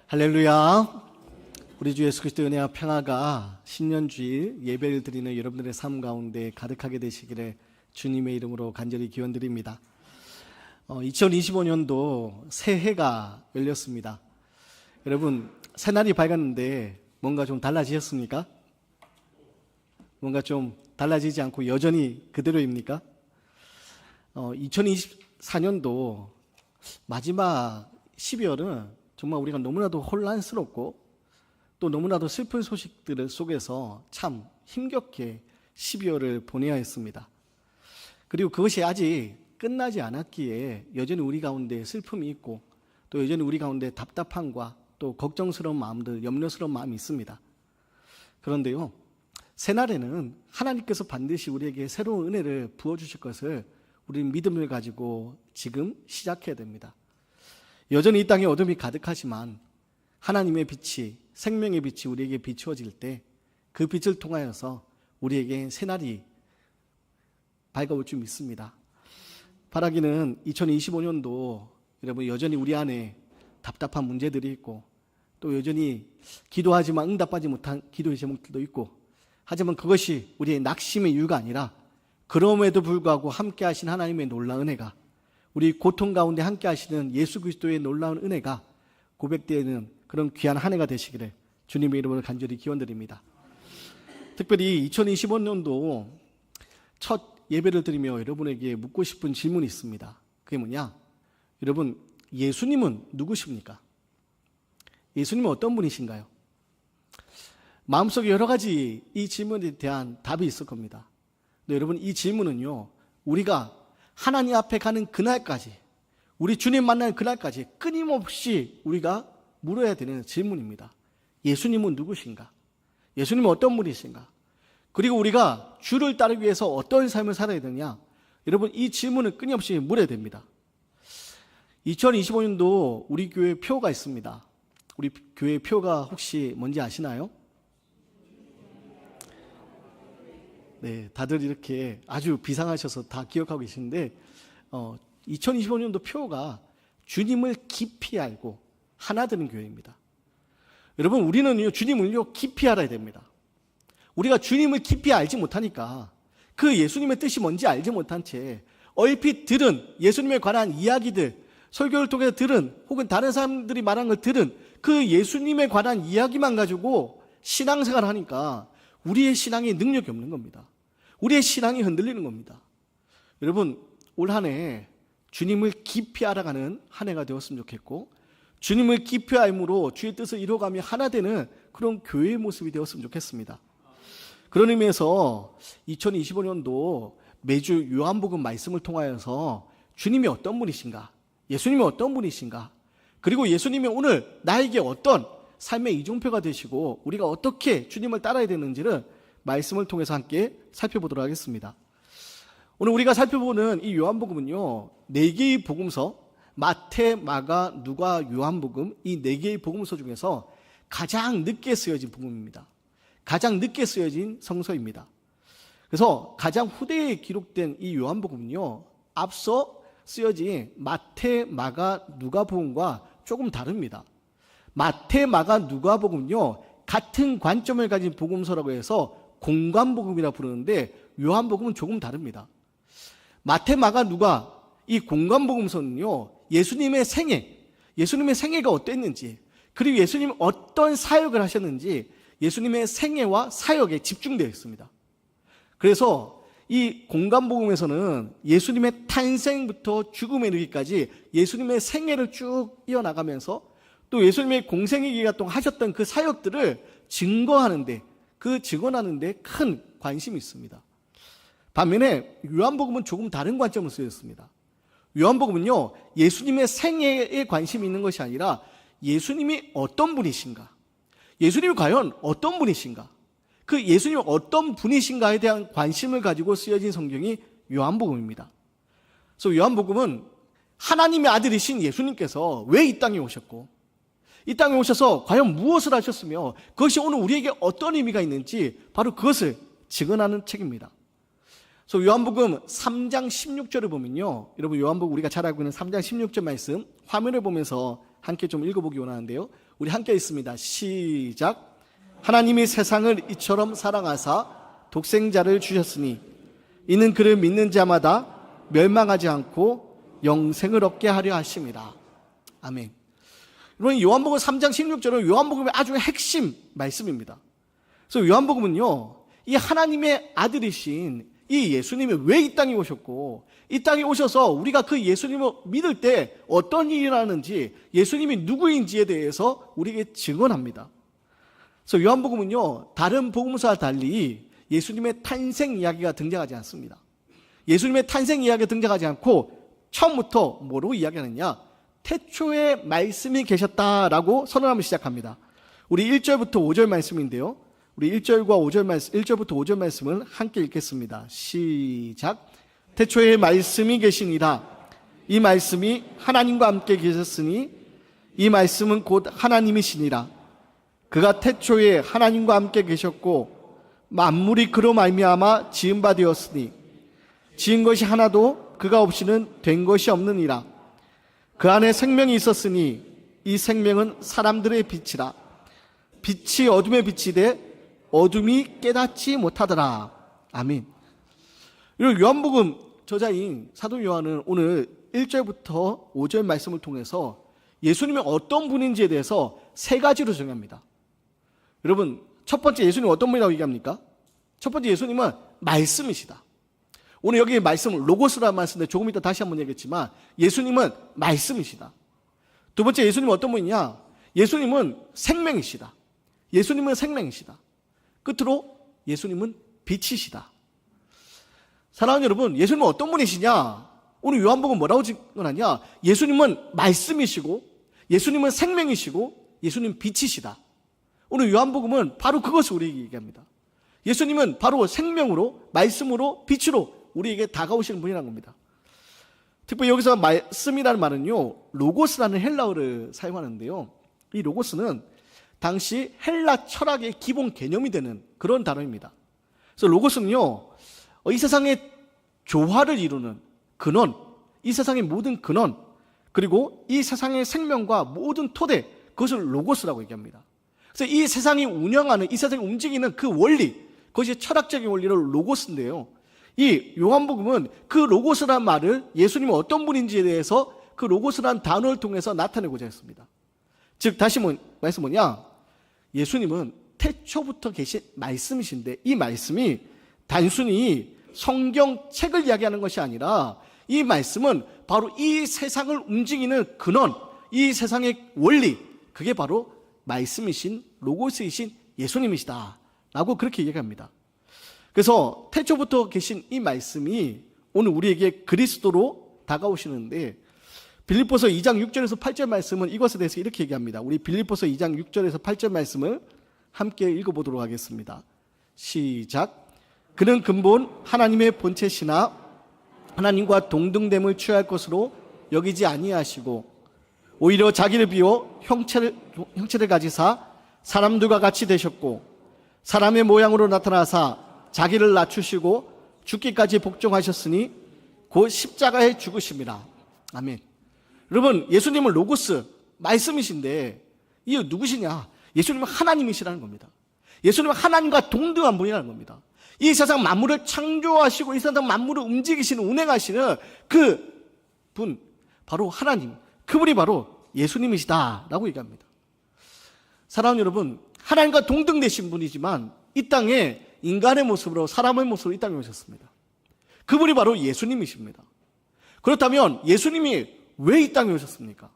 할렐루야. 우리 주 예수 그리스도의 은혜와 평화가 신년주일 예배를 드리는 여러분들의 삶 가운데 가득하게 되시기를 주님의 이름으로 간절히 기원드립니다. 2025년도 새해가 열렸습니다. 여러분, 새날이 밝았는데 뭔가 좀 달라지셨습니까? 뭔가 좀 달라지지 않고 여전히 그대로입니까? 2024년도 마지막 12월은 정말 우리가 너무나도 혼란스럽고 또 너무나도 슬픈 소식들 속에서 참 힘겹게 12월을 보내야 했습니다. 그리고 그것이 아직 끝나지 않았기에 여전히 우리 가운데 슬픔이 있고 또 여전히 우리 가운데 답답함과 또 걱정스러운 마음들, 염려스러운 마음이 있습니다. 그런데요, 새날에는 하나님께서 반드시 우리에게 새로운 은혜를 부어주실 것을 우리는 믿음을 가지고 지금 시작해야 됩니다. 여전히 이 땅에 어둠이 가득하지만 하나님의 빛이, 생명의 빛이 우리에게 비추어질 때 그 빛을 통하여서 우리에게 새날이 밝아올 줄 믿습니다. 바라기는 2025년도 여러분 여전히 우리 안에 답답한 문제들이 있고 또 여전히 기도하지만 응답하지 못한 기도의 제목들도 있고, 하지만 그것이 우리의 낙심의 이유가 아니라 그럼에도 불구하고 함께 하신 하나님의 놀라운 은혜가, 우리 고통 가운데 함께 하시는 예수 그리스도의 놀라운 은혜가 고백되는 그런 귀한 한 해가 되시기를 주님의 이름으로 간절히 기원드립니다. 특별히 2025년도 첫 예배를 드리며 여러분에게 묻고 싶은 질문이 있습니다. 그게 뭐냐? 여러분, 예수님은 누구십니까? 예수님은 어떤 분이신가요? 마음속에 여러 가지 이 질문에 대한 답이 있을 겁니다. 근데 여러분, 이 질문은요, 우리가 하나님 앞에 가는 그날까지, 우리 주님 만나는 그날까지 끊임없이 우리가 물어야 되는 질문입니다. 예수님은 누구신가? 예수님은 어떤 분이신가? 그리고 우리가 주를 따르기 위해서 어떤 삶을 살아야 되냐? 여러분, 이 질문을 끊임없이 물어야 됩니다. 2025년도 우리 교회 표가 있습니다. 우리 교회 표가 혹시 뭔지 아시나요? 네, 다들 이렇게 아주 비상하셔서 다 기억하고 계시는데 2025년도 표가 주님을 깊이 알고 하나 되는 교회입니다. 여러분, 우리는 주님을요 깊이 알아야 됩니다. 우리가 주님을 깊이 알지 못하니까 그 예수님의 뜻이 뭔지 알지 못한 채 얼핏 들은 예수님에 관한 이야기들, 설교를 통해서 들은 혹은 다른 사람들이 말한 걸 들은 그 예수님에 관한 이야기만 가지고 신앙생활을 하니까 우리의 신앙에 능력이 없는 겁니다. 우리의 신앙이 흔들리는 겁니다. 여러분, 올 한 해 주님을 깊이 알아가는 한 해가 되었으면 좋겠고, 주님을 깊이 알므로 주의 뜻을 이루어가며 하나 되는 그런 교회의 모습이 되었으면 좋겠습니다. 그런 의미에서 2025년도 매주 요한복음 말씀을 통하여서 주님이 어떤 분이신가, 예수님이 어떤 분이신가, 그리고 예수님이 오늘 나에게 어떤 삶의 이종표가 되시고 우리가 어떻게 주님을 따라야 되는지를 말씀을 통해서 함께 살펴보도록 하겠습니다. 오늘 우리가 살펴보는 이 요한복음은요, 4개의 복음서, 마태, 마가, 누가, 요한복음, 이 4개의 복음서 중에서 가장 늦게 쓰여진 복음입니다. 가장 늦게 쓰여진 성서입니다. 그래서 가장 후대에 기록된 이 요한복음은요, 앞서 쓰여진 마태, 마가, 누가복음과 조금 다릅니다. 마태, 마가, 누가복음은요, 같은 관점을 가진 복음서라고 해서 공관복음이라 부르는데 요한복음은 조금 다릅니다. 마태, 마가, 누가, 이 공관복음서는요, 예수님의 생애가 어땠는지, 그리고 예수님이 어떤 사역을 하셨는지 예수님의 생애와 사역에 집중되어 있습니다. 그래서 이 공관복음에서는 예수님의 탄생부터 죽음에 이르기까지 예수님의 생애를 쭉 이어나가면서 또 예수님의 공생의 기간 동안 하셨던 그 사역들을 증거하는데, 그 증언하는데 큰 관심이 있습니다. 반면에 요한복음은 조금 다른 관점을 쓰였습니다. 요한복음은요, 예수님의 생애에 관심이 있는 것이 아니라 예수님이 어떤 분이신가, 예수님이 과연 어떤 분이신가, 그 예수님이 어떤 분이신가에 대한 관심을 가지고 쓰여진 성경이 요한복음입니다. 그래서 요한복음은 하나님의 아들이신 예수님께서 왜 이 땅에 오셨고, 이 땅에 오셔서 과연 무엇을 하셨으며 그것이 오늘 우리에게 어떤 의미가 있는지 바로 그것을 증언하는 책입니다. 그래서 요한복음 3장 16절을 보면요, 여러분 요한복음 우리가 잘 알고 있는 3장 16절 말씀 화면을 보면서 함께 좀 읽어보기 원하는데요. 우리 함께 읽습니다. 시작. 하나님이 세상을 이처럼 사랑하사 독생자를 주셨으니 이는 그를 믿는 자마다 멸망하지 않고 영생을 얻게 하려 하심이라. 아멘. 여러분, 요한복음 3장 16절은 요한복음의 아주 핵심 말씀입니다. 그래서 요한복음은요, 이 하나님의 아들이신 이 예수님이 왜 이 땅에 오셨고, 이 땅에 오셔서 우리가 그 예수님을 믿을 때 어떤 일이 일어나는지, 예수님이 누구인지에 대해서 우리에게 증언합니다. 그래서 요한복음은요, 다른 복음서와 달리 예수님의 탄생 이야기가 등장하지 않습니다. 예수님의 탄생 이야기가 등장하지 않고 처음부터 뭐로 이야기하느냐? 태초에 말씀이 계셨다라고 선언하며 시작합니다. 우리 1절부터 5절 말씀인데요. 우리 1절과 5절 말씀, 1절부터 5절 말씀을 함께 읽겠습니다. 시작. 태초에 말씀이 계시니라. 이 말씀이 하나님과 함께 계셨으니 이 말씀은 곧 하나님이시니라. 그가 태초에 하나님과 함께 계셨고 만물이 그로 말미암아 지은 바 되었으니 지은 것이 하나도 그가 없이는 된 것이 없느니라. 그 안에 생명이 있었으니 이 생명은 사람들의 빛이라. 빛이 어둠에 비치되 어둠이 깨닫지 못하더라. 아멘. 그리고 요한복음 저자인 사도 요한은 오늘 1절부터 5절 말씀을 통해서 예수님이 어떤 분인지에 대해서 세 가지로 정의합니다. 여러분, 첫 번째 예수님은 어떤 분이라고 얘기합니까? 첫 번째 예수님은 말씀이시다. 오늘 여기 말씀은 로고스라는 말씀인데 조금 이따 다시 한번 얘기했지만 예수님은 말씀이시다. 두 번째 예수님은 어떤 분이냐? 예수님은 생명이시다. 예수님은 생명이시다. 끝으로 예수님은 빛이시다. 사랑하는 여러분, 예수님은 어떤 분이시냐? 오늘 요한복음 뭐라고 증언하냐? 예수님은 말씀이시고 예수님은 생명이시고 예수님은 빛이시다. 오늘 요한복음은 바로 그것을 우리에게 얘기합니다. 예수님은 바로 생명으로, 말씀으로, 빛으로 우리에게 다가오시는 분이라는 겁니다. 특별히 여기서 말씀이라는 말은요, 로고스라는 헬라어를 사용하는데요. 이 로고스는 당시 헬라 철학의 기본 개념이 되는 그런 단어입니다. 그래서 로고스는요, 이 세상의 조화를 이루는 근원, 이 세상의 모든 근원, 그리고 이 세상의 생명과 모든 토대, 그것을 로고스라고 얘기합니다. 그래서 이 세상이 운영하는, 이 세상이 움직이는 그 원리, 그것이 철학적인 원리를 로고스인데요. 이 요한복음은 그 로고스라는 말을 예수님이 어떤 분인지에 대해서 그 로고스라는 단어를 통해서 나타내고자 했습니다. 즉, 다시 말씀 뭐냐? 예수님은 태초부터 계신 말씀이신데 이 말씀이 단순히 성경책을 이야기하는 것이 아니라 이 말씀은 바로 이 세상을 움직이는 근원, 이 세상의 원리, 그게 바로 말씀이신 로고스이신 예수님이시다 라고 그렇게 얘기합니다. 그래서 태초부터 계신 이 말씀이 오늘 우리에게 그리스도로 다가오시는데 빌립보서 2장 6절에서 8절 말씀은 이것에 대해서 이렇게 얘기합니다. 우리 빌립보서 2장 6절에서 8절 말씀을 함께 읽어보도록 하겠습니다. 시작. 그는 근본 하나님의 본체시나 하나님과 동등됨을 취할 것으로 여기지 아니하시고 오히려 자기를 비워 형체를 가지사 사람들과 같이 되셨고 사람의 모양으로 나타나사 자기를 낮추시고 죽기까지 복종하셨으니 곧 십자가에 죽으심이라. 아멘. 여러분, 예수님은 로고스, 말씀이신데 이게 누구시냐? 예수님은 하나님이시라는 겁니다. 예수님은 하나님과 동등한 분이라는 겁니다. 이 세상 만물을 창조하시고 이 세상 만물을 움직이시는, 운행하시는 그 분, 바로 하나님, 그분이 바로 예수님이시다라고 얘기합니다. 사랑하는 여러분, 하나님과 동등되신 분이지만 이 땅에 인간의 모습으로, 사람의 모습으로 이 땅에 오셨습니다. 그분이 바로 예수님이십니다. 그렇다면 예수님이 왜 이 땅에 오셨습니까?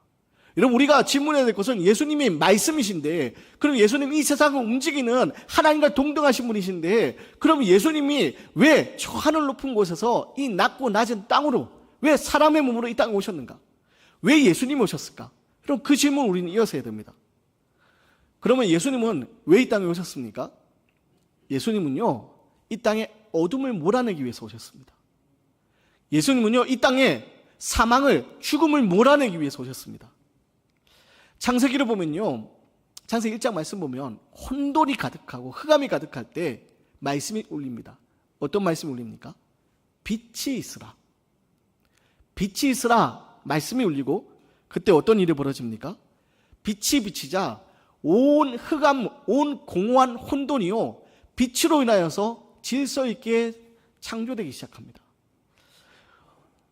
여러분, 우리가 질문해야 될 것은 예수님이 말씀이신데, 그럼 예수님이 이 세상을 움직이는 하나님과 동등하신 분이신데, 그럼 예수님이 왜 저 하늘 높은 곳에서 이 낮고 낮은 땅으로, 왜 사람의 몸으로 이 땅에 오셨는가? 왜 예수님이 오셨을까? 그럼 그 질문을 우리는 이어서 해야 됩니다. 그러면 예수님은 왜 이 땅에 오셨습니까? 예수님은요, 이 땅에 어둠을 몰아내기 위해서 오셨습니다. 예수님은요, 이 땅에 사망을, 죽음을 몰아내기 위해서 오셨습니다. 창세기를 보면요, 창세기 1장 말씀 보면 혼돈이 가득하고 흑암이 가득할 때 말씀이 울립니다. 어떤 말씀이 울립니까? 빛이 있으라. 빛이 있으라 말씀이 울리고 그때 어떤 일이 벌어집니까? 빛이 비치자 온 흑암, 온 공허한 혼돈이요 빛으로 인하여서 질서 있게 창조되기 시작합니다.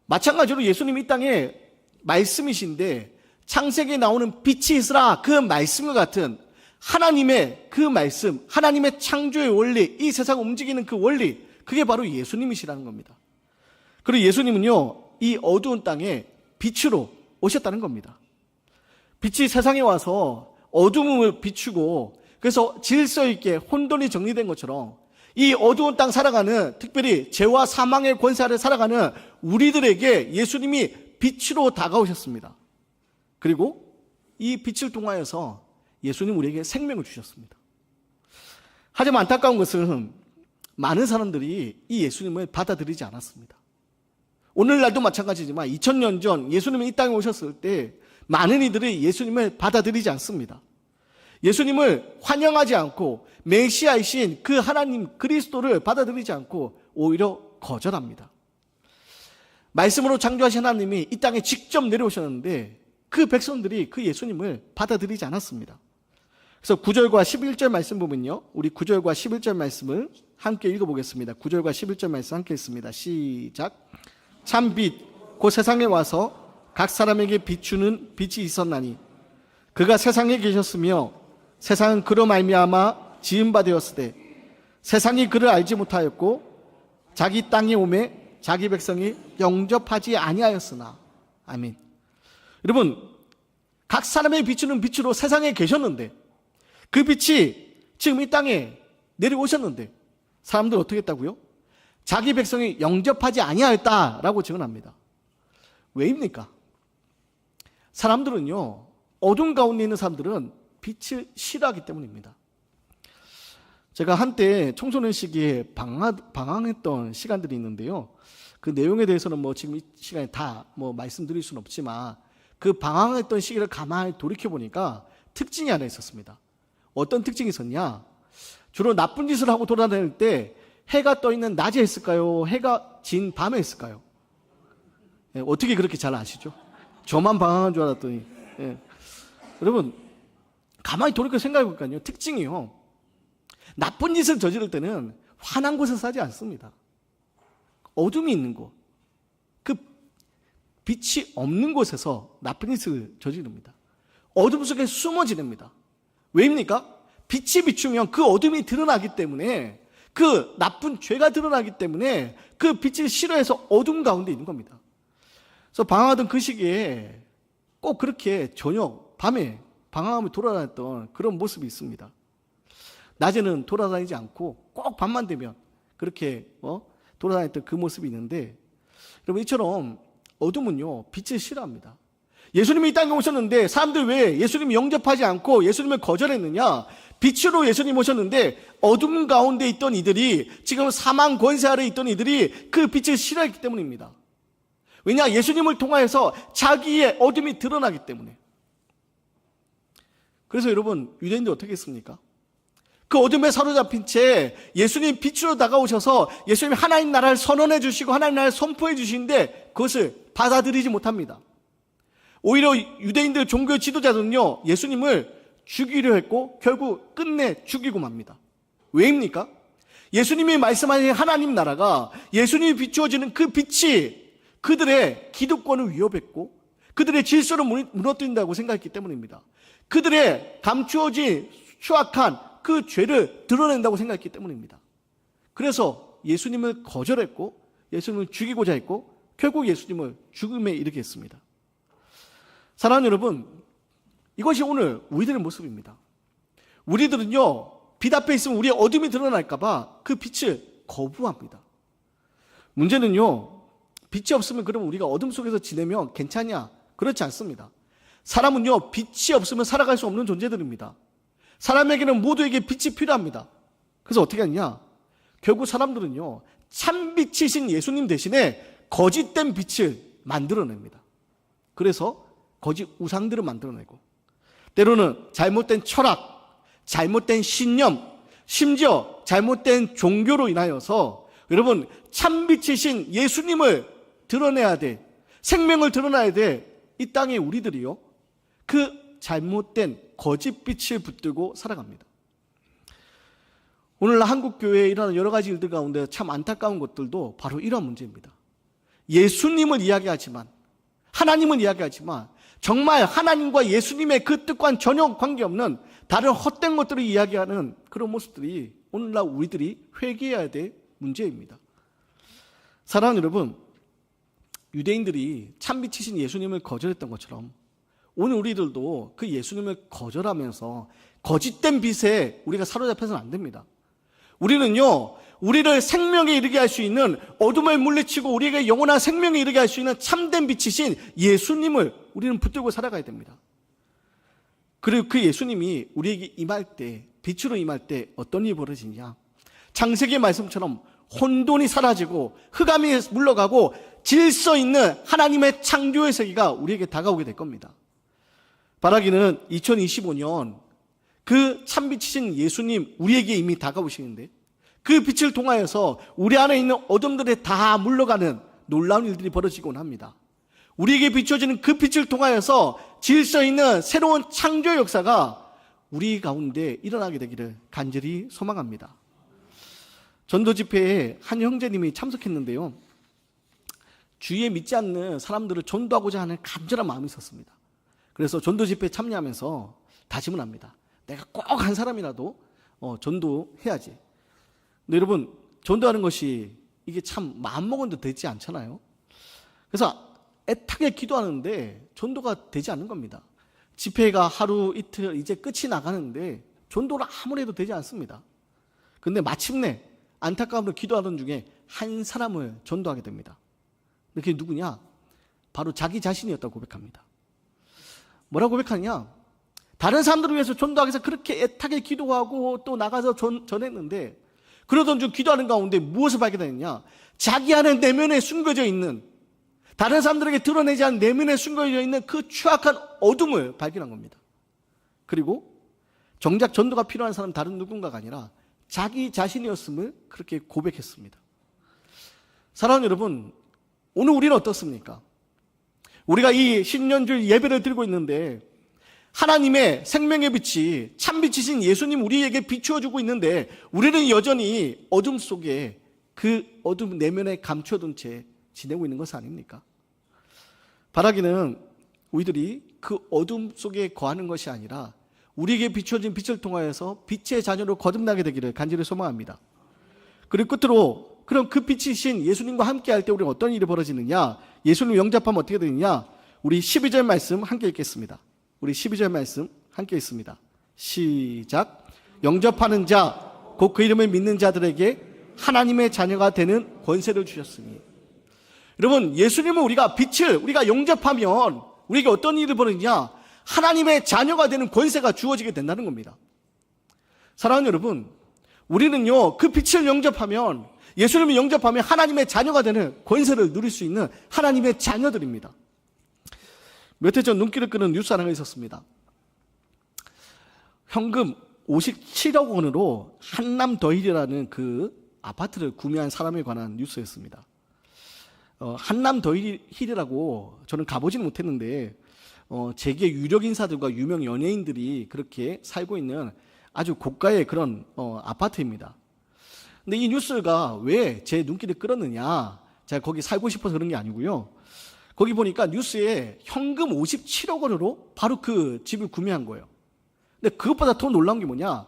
마찬가지로 예수님이 이 땅에 말씀이신데 창세기에 나오는 빛이 있으라 그 말씀과 같은 하나님의 그 말씀, 하나님의 창조의 원리, 이 세상을 움직이는 그 원리, 그게 바로 예수님이시라는 겁니다. 그리고 예수님은요 이 어두운 땅에 빛으로 오셨다는 겁니다. 빛이 세상에 와서 어둠을 비추고 그래서 질서 있게 혼돈이 정리된 것처럼 이 어두운 땅 살아가는, 특별히 죄와 사망의 권세 아래 살아가는 우리들에게 예수님이 빛으로 다가오셨습니다. 그리고 이 빛을 통하여서 예수님 우리에게 생명을 주셨습니다. 하지만 안타까운 것은 많은 사람들이 이 예수님을 받아들이지 않았습니다. 오늘날도 마찬가지지만 2000년 전 예수님이 이 땅에 오셨을 때 많은 이들이 예수님을 받아들이지 않습니다. 예수님을 환영하지 않고 메시아이신 그 하나님 그리스도를 받아들이지 않고 오히려 거절합니다. 말씀으로 창조하신 하나님이 이 땅에 직접 내려오셨는데 그 백성들이 그 예수님을 받아들이지 않았습니다. 그래서 9절과 11절 말씀 보면요, 우리 9절과 11절 말씀을 함께 읽어보겠습니다. 9절과 11절 말씀 함께 읽습니다. 시작. 참 빛, 곧 세상에 와서 각 사람에게 비추는 빛이 있었나니 그가 세상에 계셨으며 세상은 그로 말미암아 지은 바 되었으되 세상이 그를 알지 못하였고 자기 땅에 오매 자기 백성이 영접하지 아니하였으나. 아멘. 여러분, 각 사람의 비추는 빛으로 세상에 계셨는데 그 빛이 지금 이 땅에 내려오셨는데 사람들 어떻게 했다고요? 자기 백성이 영접하지 아니하였다라고 증언합니다. 왜입니까? 사람들은요, 어둠 가운데 있는 사람들은 빛을 싫어하기 때문입니다. 제가 한때 청소년 시기에 방황했던 시간들이 있는데요, 그 내용에 대해서는 지금 이 시간에 다 말씀드릴 수는 없지만 그 방황했던 시기를 가만히 돌이켜 보니까 특징이 하나 있었습니다. 어떤 특징이 있었냐? 주로 나쁜 짓을 하고 돌아다닐 때 해가 떠 있는 낮에 했을까요? 해가 진 밤에 했을까요? 예, 어떻게 그렇게 잘 아시죠? 저만 방황한 줄 알았더니. 예. 여러분, 가만히 돌이켜 생각해 볼까요? 특징이요, 나쁜 짓을 저지를 때는 환한 곳에서 하지 않습니다. 어둠이 있는 곳, 그 빛이 없는 곳에서 나쁜 짓을 저지릅니다. 어둠 속에 숨어 지냅니다. 왜입니까? 빛이 비추면 그 어둠이 드러나기 때문에, 그 나쁜 죄가 드러나기 때문에 그 빛을 싫어해서 어둠 가운데 있는 겁니다. 그래서 방황하던 그 시기에 꼭 그렇게 저녁, 밤에 방황하며 돌아다녔던 그런 모습이 있습니다. 낮에는 돌아다니지 않고 꼭 밤만 되면 그렇게 돌아다녔던 그 모습이 있는데, 여러분, 이처럼 어둠은요 빛을 싫어합니다. 예수님이 이 땅에 오셨는데 사람들 왜 예수님을 영접하지 않고 예수님을 거절했느냐? 빛으로 예수님 오셨는데 어둠 가운데 있던 이들이, 지금 사망 권세 아래 있던 이들이 그 빛을 싫어했기 때문입니다. 왜냐? 예수님을 통하여서 자기의 어둠이 드러나기 때문에. 그래서 여러분, 유대인들 어떻게 했습니까? 그 어둠에 사로잡힌 채 예수님 빛으로 다가오셔서 예수님 하나님 나라를 선언해 주시고 하나님 나라를 선포해 주시는데 그것을 받아들이지 못합니다. 오히려 유대인들 종교 지도자들은요, 예수님을 죽이려 했고 결국 끝내 죽이고 맙니다. 왜입니까? 예수님이 말씀하신 하나님 나라가, 예수님이 비추어지는 그 빛이 그들의 기득권을 위협했고 그들의 질서를 무너뜨린다고 생각했기 때문입니다. 그들의 감추어진 추악한 그 죄를 드러낸다고 생각했기 때문입니다. 그래서 예수님을 거절했고 예수님을 죽이고자 했고 결국 예수님을 죽음에 이르게 했습니다. 사랑하는 여러분, 이것이 오늘 우리들의 모습입니다. 우리들은요, 빛 앞에 있으면 우리의 어둠이 드러날까 봐 그 빛을 거부합니다. 문제는요, 빛이 없으면 그러면 우리가 어둠 속에서 지내면 괜찮냐? 그렇지 않습니다. 사람은요, 빛이 없으면 살아갈 수 없는 존재들입니다. 사람에게는 모두에게 빛이 필요합니다. 그래서 어떻게 하냐? 결국 사람들은요, 참빛이신 예수님 대신에 거짓된 빛을 만들어냅니다. 그래서 거짓 우상들을 만들어내고, 때로는 잘못된 철학, 잘못된 신념, 심지어 잘못된 종교로 인하여서 여러분, 참빛이신 예수님을 드러내야 돼, 생명을 드러나야 돼. 이 땅에 우리들이요, 그 잘못된 거짓 빛을 붙들고 살아갑니다. 오늘날 한국교회에 일어나는 여러 가지 일들 가운데 참 안타까운 것들도 바로 이런 문제입니다. 예수님을 이야기하지만, 하나님을 이야기하지만 정말 하나님과 예수님의 그 뜻과는 전혀 관계없는 다른 헛된 것들을 이야기하는 그런 모습들이 오늘날 우리들이 회개해야 될 문제입니다. 사랑하는 여러분, 유대인들이 참빛이신 예수님을 거절했던 것처럼 오늘 우리들도 그 예수님을 거절하면서 거짓된 빛에 우리가 사로잡혀서는 안 됩니다. 우리는요, 우리를 생명에 이르게 할 수 있는, 어둠을 물리치고 우리에게 영원한 생명에 이르게 할 수 있는 참된 빛이신 예수님을 우리는 붙들고 살아가야 됩니다. 그리고 그 예수님이 우리에게 임할 때, 빛으로 임할 때 어떤 일이 벌어지냐? 창세기 말씀처럼 혼돈이 사라지고 흑암이 물러가고 질서 있는 하나님의 창조의 세계가 우리에게 다가오게 될 겁니다. 바라기는 2025년 그 참빛이신 예수님 우리에게 이미 다가오시는데, 그 빛을 통하여서 우리 안에 있는 어둠들이 다 물러가는 놀라운 일들이 벌어지곤 합니다. 우리에게 비춰지는 그 빛을 통하여서 질서 있는 새로운 창조 역사가 우리 가운데 일어나게 되기를 간절히 소망합니다. 전도 집회에 한 형제님이 참석했는데요, 주위에 믿지 않는 사람들을 전도하고자 하는 간절한 마음이 있었습니다. 그래서 전도 집회에 참여하면서 다짐을 합니다. 내가 꼭 한 사람이라도 전도해야지. 근데 여러분, 전도하는 것이 이게 참 마음먹은데 되지 않잖아요. 그래서 애타게 기도하는데 전도가 되지 않는 겁니다. 집회가 하루 이틀 이제 끝이 나가는데 전도를 아무리 해도 되지 않습니다. 근데 마침내 안타까움으로 기도하던 중에 한 사람을 전도하게 됩니다. 그게 누구냐? 바로 자기 자신이었다고 고백합니다. 뭐라고 고백하냐? 다른 사람들을 위해서 전도하기 위해서 그렇게 애타게 기도하고 또 나가서 전했는데, 그러던 중 기도하는 가운데 무엇을 발견했냐? 자기 안에 내면에 숨겨져 있는, 다른 사람들에게 드러내지 않은 내면에 숨겨져 있는 그 추악한 어둠을 발견한 겁니다. 그리고 정작 전도가 필요한 사람은 다른 누군가가 아니라 자기 자신이었음을 그렇게 고백했습니다. 사랑하는 여러분, 오늘 우리는 어떻습니까? 우리가 이 신년주일 예배를 드리고 있는데 하나님의 생명의 빛이 참빛이신 예수님 우리에게 비추어주고 있는데, 우리는 여전히 어둠 속에 그 어둠 내면에 감춰둔 채 지내고 있는 것은 아닙니까? 바라기는 우리들이 그 어둠 속에 거하는 것이 아니라 우리에게 비추어진 빛을 통하여서 빛의 자녀로 거듭나게 되기를 간절히 소망합니다. 그리고 끝으로, 그럼 그 빛이신 예수님과 함께 할 때 우리는 어떤 일이 벌어지느냐? 예수님 영접하면 어떻게 되느냐? 우리 12절 말씀 함께 읽겠습니다. 우리 12절 말씀 함께 읽습니다. 시작. 영접하는 자, 곧 그 이름을 믿는 자들에게 하나님의 자녀가 되는 권세를 주셨으니. 여러분, 예수님은 우리가 빛을 우리가 영접하면 우리에게 어떤 일이 벌어지냐? 하나님의 자녀가 되는 권세가 주어지게 된다는 겁니다. 사랑하는 여러분, 우리는요, 그 빛을 영접하면, 예수님을 영접하면 하나님의 자녀가 되는 권세를 누릴 수 있는 하나님의 자녀들입니다. 몇 해 전 눈길을 끄는 뉴스 하나가 있었습니다. 현금 57억 원으로 한남더힐이라는 그 아파트를 구매한 사람에 관한 뉴스였습니다. 한남더힐이라고 저는 가보지는 못했는데 세계 유력 인사들과 유명 연예인들이 그렇게 살고 있는 아주 고가의 그런 아파트입니다. 근데 이 뉴스가 왜 제 눈길을 끌었느냐? 제가 거기 살고 싶어서 그런 게 아니고요. 거기 보니까 뉴스에 현금 57억 원으로 바로 그 집을 구매한 거예요. 근데 그것보다 더 놀라운 게 뭐냐?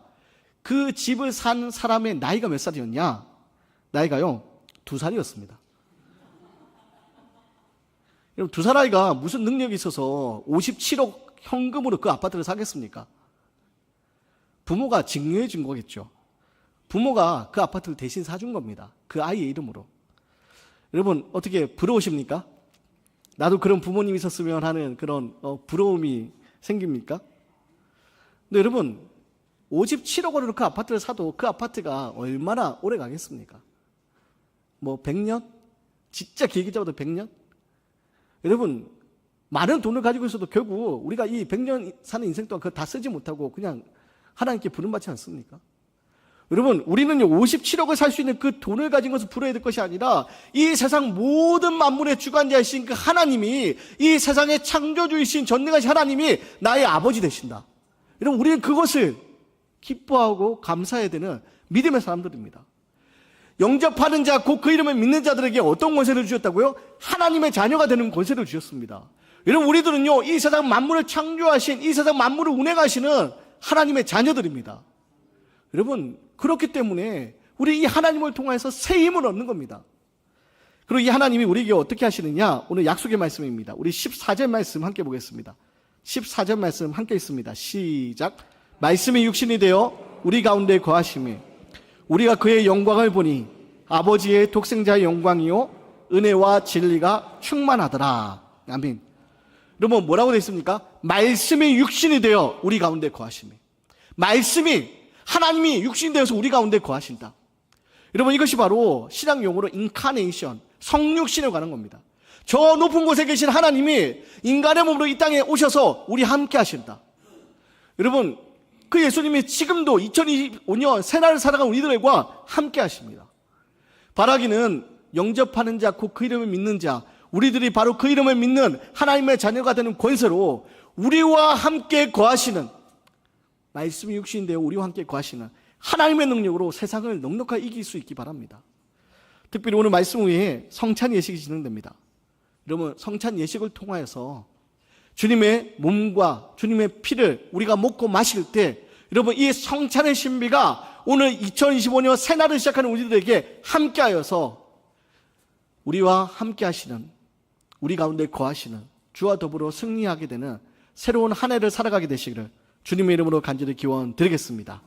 그 집을 산 사람의 나이가 몇 살이었냐? 나이가요, 2살이었습니다. 여러분, 2살 아이가 무슨 능력이 있어서 57억 현금으로 그 아파트를 사겠습니까? 부모가 증여해 준 거겠죠. 부모가 그 아파트를 대신 사준 겁니다. 그 아이의 이름으로. 여러분, 어떻게 부러우십니까? 나도 그런 부모님이 있었으면 하는 그런 부러움이 생깁니까? 근데 여러분, 57억 원으로 그 아파트를 사도 그 아파트가 얼마나 오래 가겠습니까? 뭐 100년? 진짜 길게 잡아도 100년? 여러분, 많은 돈을 가지고 있어도 결국 우리가 이 100년 사는 인생 동안 그거 다 쓰지 못하고 그냥 하나님께 부름받지 않습니까? 여러분, 우리는요 57억을 살 수 있는 그 돈을 가진 것을 부러워야 될 것이 아니라 이 세상 모든 만물의 주관자이신 그 하나님이, 이 세상의 창조주이신 전능하신 하나님이 나의 아버지 되신다. 여러분, 우리는 그것을 기뻐하고 감사해야 되는 믿음의 사람들입니다. 영접하는 자, 곧 그 이름을 믿는 자들에게 어떤 권세를 주셨다고요? 하나님의 자녀가 되는 권세를 주셨습니다. 여러분, 우리들은요 이 세상 만물을 창조하신, 이 세상 만물을 운행하시는 하나님의 자녀들입니다. 여러분, 그렇기 때문에 우리 이 하나님을 통해서 새 힘을 얻는 겁니다. 그리고 이 하나님이 우리에게 어떻게 하시느냐, 오늘 약속의 말씀입니다. 우리 14절 말씀 함께 보겠습니다. 14절 말씀 함께 있습니다. 시작. 말씀이 육신이 되어 우리 가운데 거하심에 우리가 그의 영광을 보니 아버지의 독생자의 영광이요 은혜와 진리가 충만하더라. 아멘. 여러분, 뭐라고 되어 있습니까? 말씀이 육신이 되어 우리 가운데 거하심에. 말씀이, 하나님이 육신이 되어서 우리 가운데 거하신다. 여러분, 이것이 바로 신학 용어로 인카네이션, 성육신에 관한 겁니다. 저 높은 곳에 계신 하나님이 인간의 몸으로 이 땅에 오셔서 우리 함께 하신다. 여러분, 그 예수님이 지금도 2025년 새날을 살아가는 우리들과 함께 하십니다. 바라기는 영접하는 자, 곧 그 이름을 믿는 자, 우리들이 바로 그 이름을 믿는 하나님의 자녀가 되는 권세로 우리와 함께 거하시는, 말씀이 육신인데요 우리와 함께 거하시는 하나님의 능력으로 세상을 넉넉하게 이길 수 있기 바랍니다. 특별히 오늘 말씀 후에 성찬 예식이 진행됩니다. 여러분, 성찬 예식을 통하여서 주님의 몸과 주님의 피를 우리가 먹고 마실 때, 여러분, 이 성찬의 신비가 오늘 2025년 새날을 시작하는 우리들에게 함께하여서 우리와 함께 하시는, 우리 가운데 거하시는, 주와 더불어 승리하게 되는 새로운 한 해를 살아가게 되시기를 주님의 이름으로 간절히 기원 드리겠습니다.